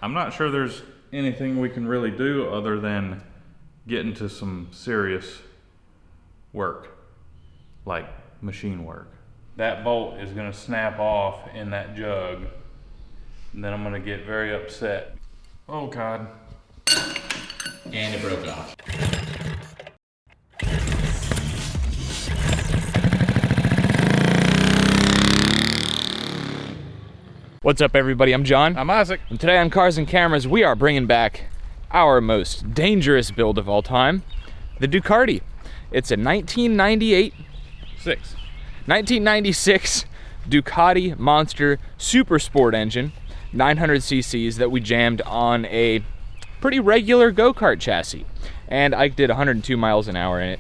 I'm not sure there's anything we can really do other than get into some serious work, like machine work. That bolt is gonna snap off in that jug, and then I'm gonna get very upset. Oh God. And it broke off. What's up, everybody? I'm John. I'm Isaac. And today on Cars and Cameras, we are bringing back our most dangerous build of all time, the Ducarti. It's a 1996 Ducati Monster Super Sport engine, 900 cc's, that we jammed on a pretty regular go-kart chassis. And I did 102 miles an hour in it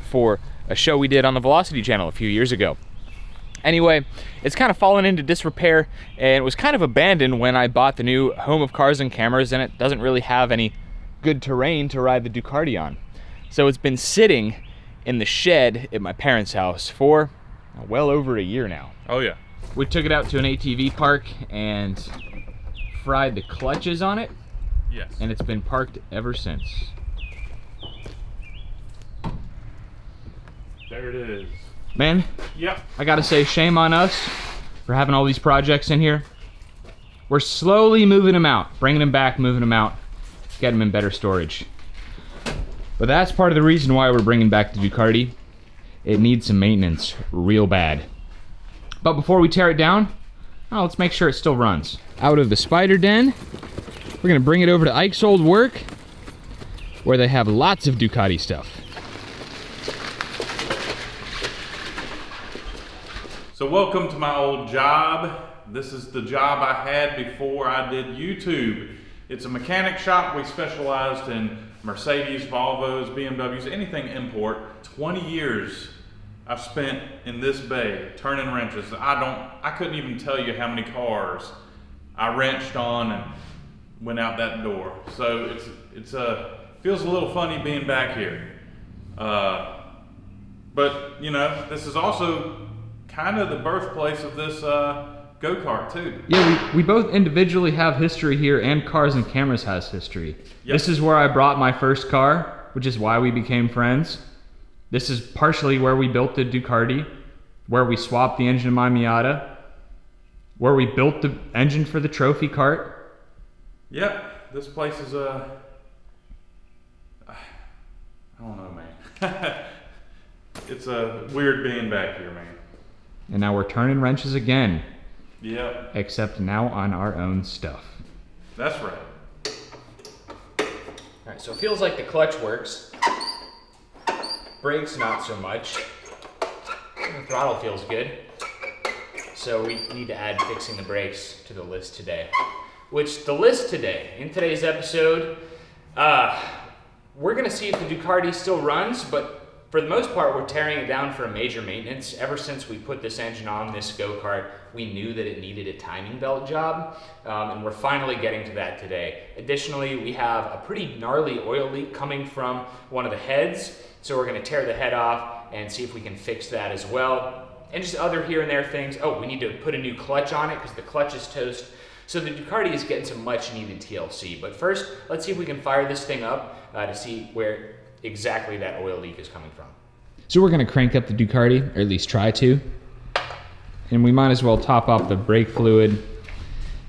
for a show we did on the Velocity channel a few years ago. Anyway, it's kind of fallen into disrepair, and it was kind of abandoned when I bought the new home of Cars and Cameras, and it doesn't really have any good terrain to ride the Ducarti on. So it's been sitting in the shed at my parents' house for well over a year now. Oh yeah. We took it out to an ATV park and fried the clutches on it. Yes. And it's been parked ever since. There it is. Man, yep. I gotta say, shame on us for having all these projects in here. We're slowly moving them out, bringing them back, moving them out, getting them in better storage. But that's part of the reason why we're bringing back the Ducarti. It needs some maintenance real bad. But before we tear it down, let's make sure it still runs. Out of the spider den, we're gonna bring it over to Ike's old work, where they have lots of Ducati stuff. So welcome to my old job. This is the job I had before I did YouTube. It's a mechanic shop. We specialized in Mercedes, Volvos, BMWs, anything import. 20 years I've spent in this bay turning wrenches. I couldn't even tell you how many cars I wrenched on and went out that door. So it's feels a little funny being back here. But you know, this is also kind of the birthplace of this go-kart too. Yeah, we both individually have history here, and Cars and Cameras has history. Yep. This is where I brought my first car, which is why we became friends. This is partially where we built the Ducarti, where we swapped the engine in my Miata, where we built the engine for the trophy cart. Yep, this place is I don't know, man. It's weird being back here, man. And now we're turning wrenches again. Yep. Except now on our own stuff. That's right. Alright, so it feels like the clutch works. Brakes, not so much. The throttle feels good. So we need to add fixing the brakes to the list today. Which, the list today, in today's episode, we're gonna see if the Ducarti still runs, but for the most part, we're tearing it down for a major maintenance. Ever since we put this engine on this go-kart, we knew that it needed a timing belt job, and we're finally getting to that today. Additionally, we have a pretty gnarly oil leak coming from one of the heads, so we're gonna tear the head off and see if we can fix that as well. And just other here and there things. Oh, we need to put a new clutch on it because the clutch is toast. So the Ducarti is getting some much needed TLC. But first, let's see if we can fire this thing up to see where exactly that oil leak is coming from. So we're gonna crank up the Ducarti, or at least try to. And we might as well top off the brake fluid.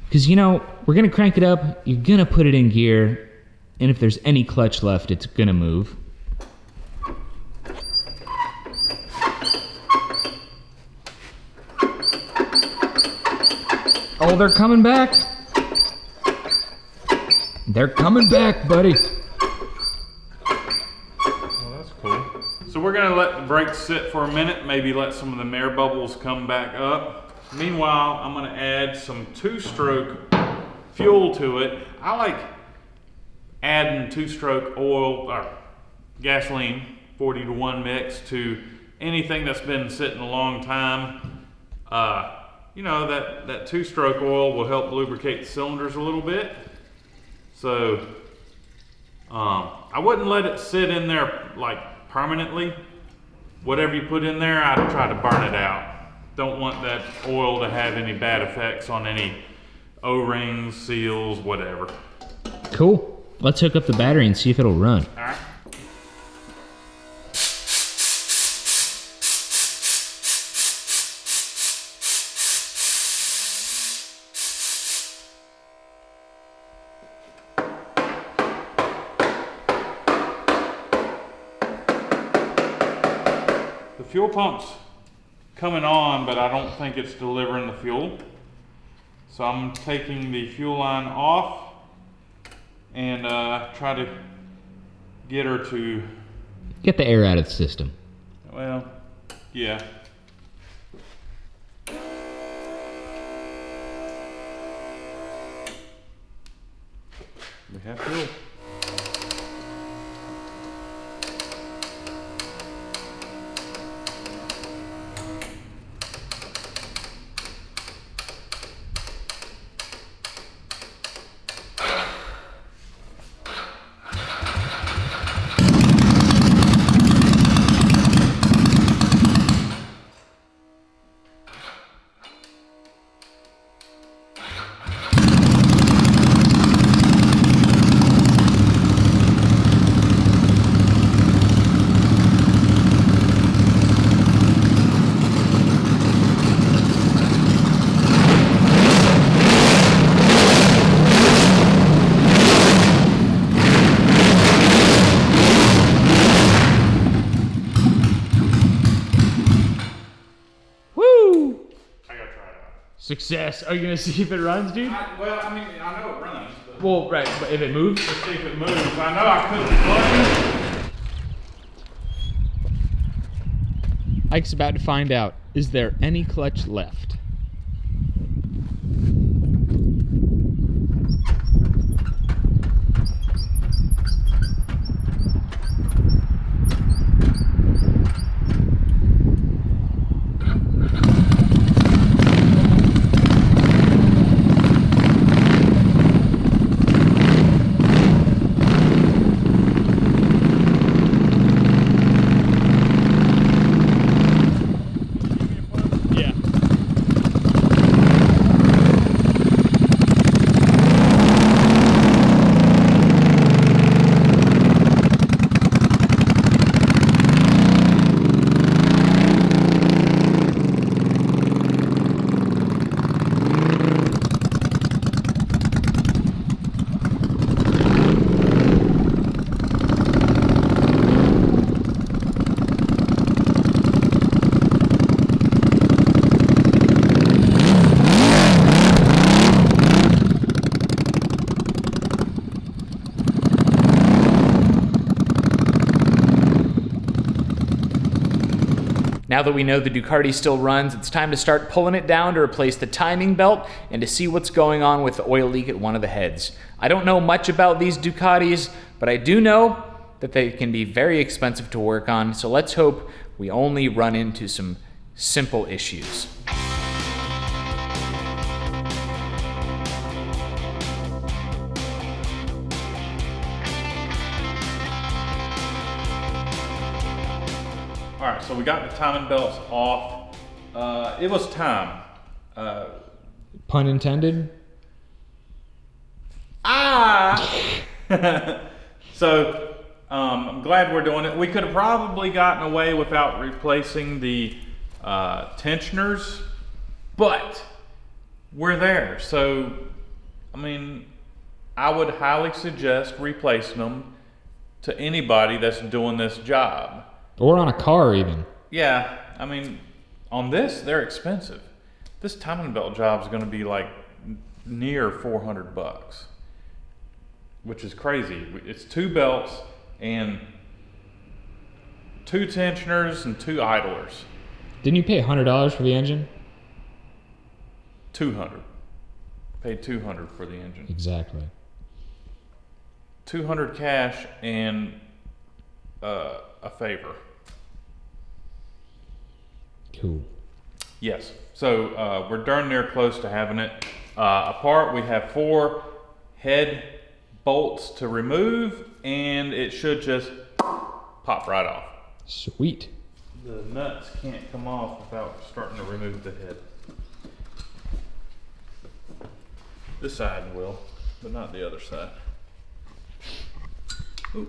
Because, you know, we're gonna crank it up, you're gonna put it in gear, and if there's any clutch left, it's gonna move. Oh, they're coming back. They're coming back, buddy. So we're gonna let the brakes sit for a minute, maybe let some of the air bubbles come back up. Meanwhile, I'm gonna add some two-stroke fuel to it. I like adding two-stroke oil or gasoline, 40-to-1 mix, to anything that's been sitting a long time. You know, that two-stroke oil will help lubricate the cylinders a little bit. So I wouldn't let it sit in there like permanently. Whatever you put in there, I'd try to burn it out. Don't want that oil to have any bad effects on any O-rings, seals, whatever. Cool. Let's hook up the battery and see if it'll run. All right. The fuel pump's coming on, but I don't think it's delivering the fuel. So I'm taking the fuel line off and try to get her to... Get the air out of the system. Well, yeah. We have fuel. Success. Are you gonna see if it runs, dude? Well, I mean, I know it runs. But Well, right, but if it moves? let's see if it moves. I know I couldn't plug Ike's about to find out, is there any clutch left? Now that we know the Ducarti still runs, it's time to start pulling it down to replace the timing belt and to see what's going on with the oil leak at one of the heads. I don't know much about these Ducatis, but I do know that they can be very expensive to work on, so let's hope we only run into some simple issues. All right, so we got the timing belts off. It was time. Pun intended? So I'm glad we're doing it. We could have probably gotten away without replacing the tensioners, but we're there. So, I mean, I would highly suggest replacing them to anybody that's doing this job. Or on a car even. Yeah, I mean, on this, they're expensive. This timing belt job is going to be like near $400, which is crazy. It's 2 belts and 2 tensioners and 2 idlers. Didn't you pay $100 for the engine? $200. Paid $200 for the engine. Exactly. $200 cash and a favor. Cool. Yes. So we're darn near close to having it apart. We have 4 head bolts to remove, and it should just pop right off. Sweet. The nuts can't come off without starting to remove the head. This side will, but not the other side. Ooh,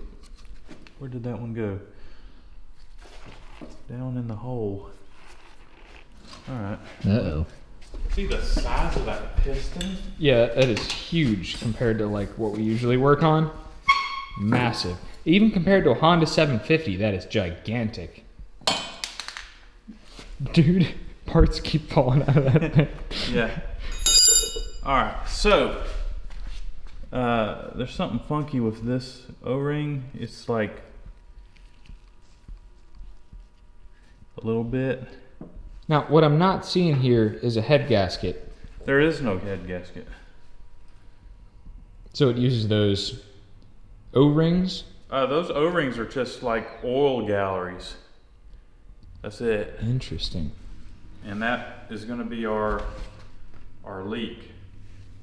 where did that one go? Down in the hole. All right. Uh-oh. See the size of that piston? Yeah, that is huge compared to like what we usually work on. Massive. Even compared to a Honda 750, that is gigantic. Dude, parts keep falling out of that thing. Yeah. All right, so there's something funky with this O-ring. It's like a little bit. Now, what I'm not seeing here is a head gasket. There is no head gasket. So it uses those O-rings. Those O-rings are just like oil galleries. That's it. Interesting. And that is going to be our leak.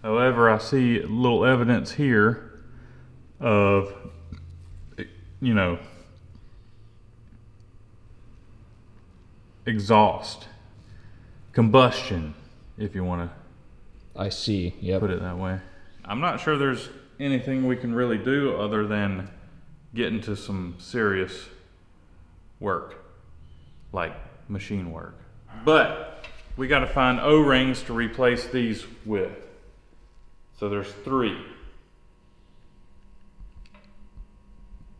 However, I see a little evidence here of, you know, exhaust, combustion, if you want to I see, yep. put it that way. I'm not sure there's anything we can really do other than get into some serious work, like machine work. But we got to find O-rings to replace these with. So there's 3.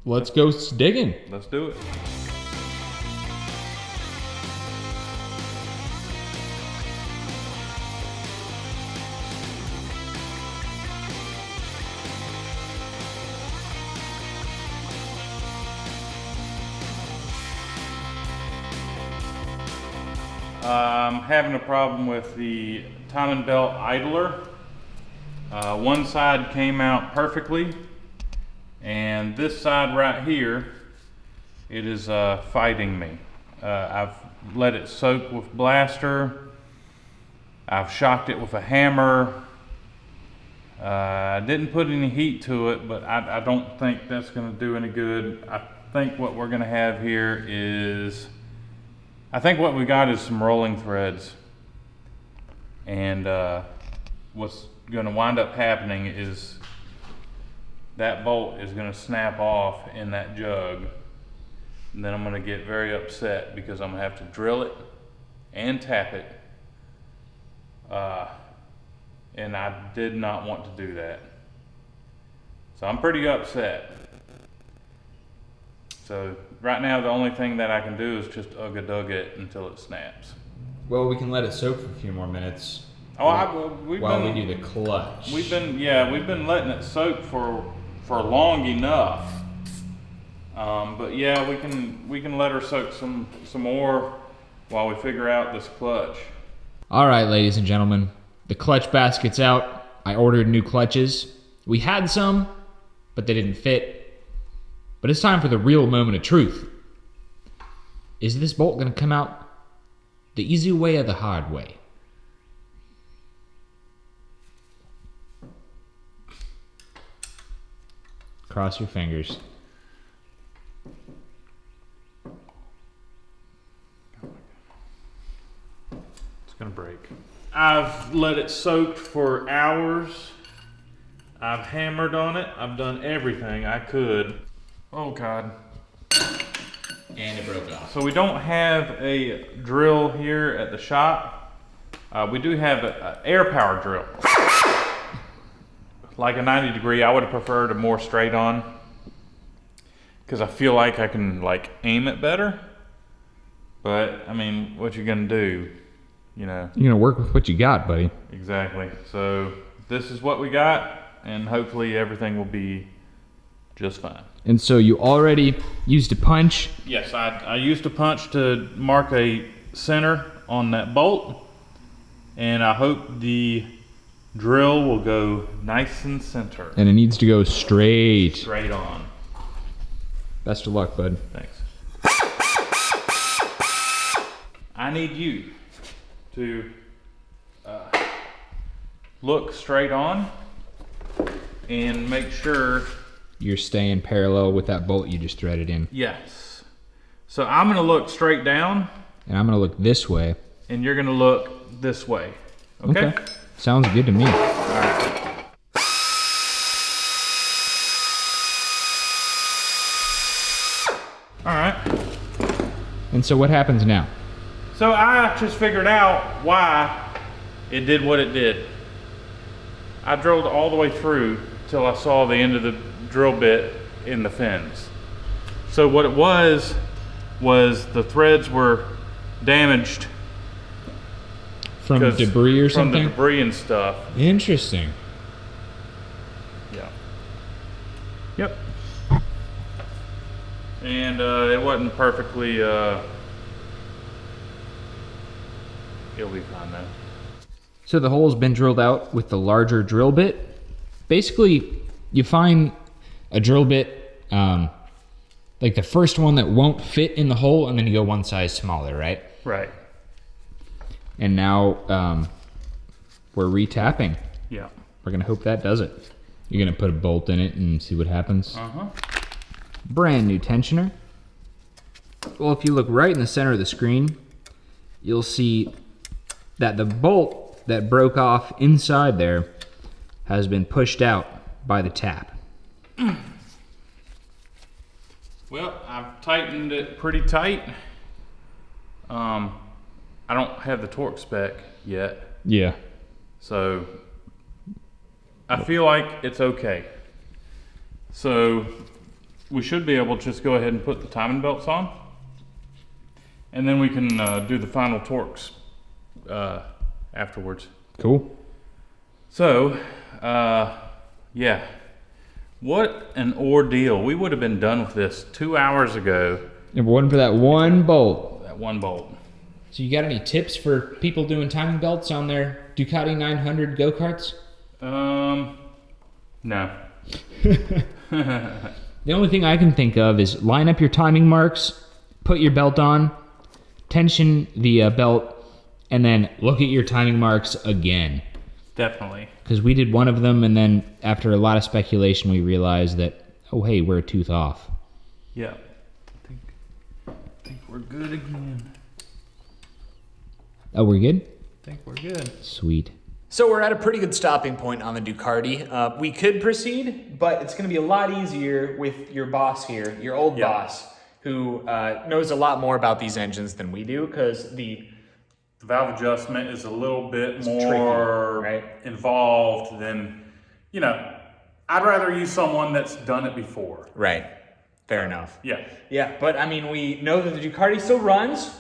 Let's go digging. Let's do it. I'm having a problem with the timing belt idler. One side came out perfectly, and this side right here, it is fighting me. I've let it soak with blaster. I've shocked it with a hammer. I didn't put any heat to it, but I don't think that's going to do any good. I think what we're going to have here is, I think what we got is some rolling threads. And what's going to wind up happening is that bolt is going to snap off in that jug. And then I'm going to get very upset because I'm going to have to drill it and tap it. And I did not want to do that. So I'm pretty upset. So right now the only thing that I can do is just ugga-dugga it until it snaps. Well, we can let it soak for a few more minutes. Oh, we do the clutch. We've been letting it soak for long enough. But yeah, we can let her soak some more while we figure out this clutch. All right, ladies and gentlemen, the clutch basket's out. I ordered new clutches. We had some, but they didn't fit. But it's time for the real moment of truth. Is this bolt going to come out the easy way or the hard way? Cross your fingers. It's gonna break. I've let it soak for hours. I've hammered on it. I've done everything I could. Oh God. And it broke off. So we don't have a drill here at the shop. We do have an air power drill. Like a 90 degree, I would have preferred a more straight on, because I feel like I can like aim it better. But I mean, what you gonna do, you know? You're gonna work with what you got, buddy. Exactly. So this is what we got, and hopefully everything will be just fine. And so you already used a punch. Yes, I used a punch to mark a center on that bolt, and I hope the drill will go nice and center. And it needs to go straight. Straight on. Best of luck, bud. Thanks. I need you to look straight on and make sure You're staying parallel with that bolt you just threaded in. yes. So I'm gonna look straight down, And I'm gonna look this way. and you're gonna look this way. Okay? Sounds good to me. All right. so what happens now? So I just figured out why it did what it did. I drilled all the way through till I saw the end of the drill bit in the fins. So what it was the threads were damaged From debris or something? From the debris and stuff. Interesting. Yeah. Yep. And it wasn't perfectly, it'll be fine though. So the hole's been drilled out with the larger drill bit. Basically, you find a drill bit, like the first one that won't fit in the hole, and then you go one size smaller, right? Right. And now we're retapping. Yeah. We're gonna hope that does it. You're gonna put a bolt in it and see what happens. Uh-huh. Brand new tensioner. Well, if you look right in the center of the screen, you'll see that the bolt that broke off inside there has been pushed out by the tap. Well, I've tightened it pretty tight. I don't have the torque spec yet, Yeah. so I feel like it's okay. So we should be able to just go ahead and put the timing belts on, and then we can do the final torques afterwards. Cool. So, yeah, what an ordeal. We would have been done with this 2 hours ago. If it wasn't for that one bolt. That one bolt. So you got any tips for people doing timing belts on their Ducati 900 go-karts? No. The only thing I can think of is line up your timing marks, put your belt on, tension the belt, and then look at your timing marks again. Definitely. Because we did one of them, and then after a lot of speculation, we realized that, oh, hey, we're a tooth off. Yeah. I think we're good again. Oh, we're good? I think we're good. Sweet. So we're at a pretty good stopping point on the Ducarti. We could proceed, but it's going to be a lot easier with your boss here, your old boss, who knows a lot more about these engines than we do, because the valve adjustment is a little bit more tricky, right? Involved than, you know, I'd rather use someone that's done it before. Right. Fair enough. Yeah. Yeah, but I mean, we know that the Ducarti still runs.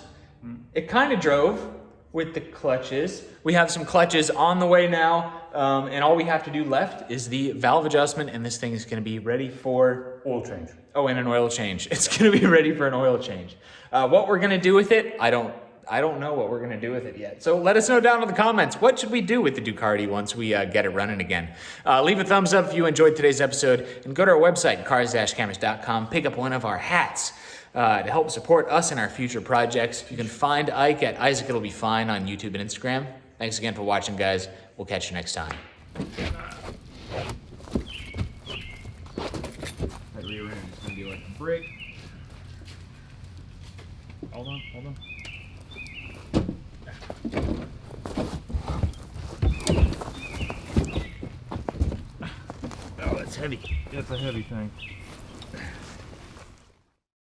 It kind of drove with the clutches. We have some clutches on the way now, and all we have to do left is the valve adjustment, and this thing is going to be ready for Oil change. Oh, and an oil change. It's going to be ready for an oil change. What we're going to do with it, I don't know what we're going to do with it yet. So let us know down in the comments. What should we do with the Ducarti once we get it running again? Leave a thumbs up if you enjoyed today's episode, and go to our website, cars-cameras.com. Pick up one of our hats to help support us in our future projects. You can find Ike at Isaac It'll Be Fine on YouTube and Instagram. Thanks again for watching, guys. We'll catch you next time. That rear end is going to be like a brick. Hold on. Oh, that's heavy. That's a heavy thing.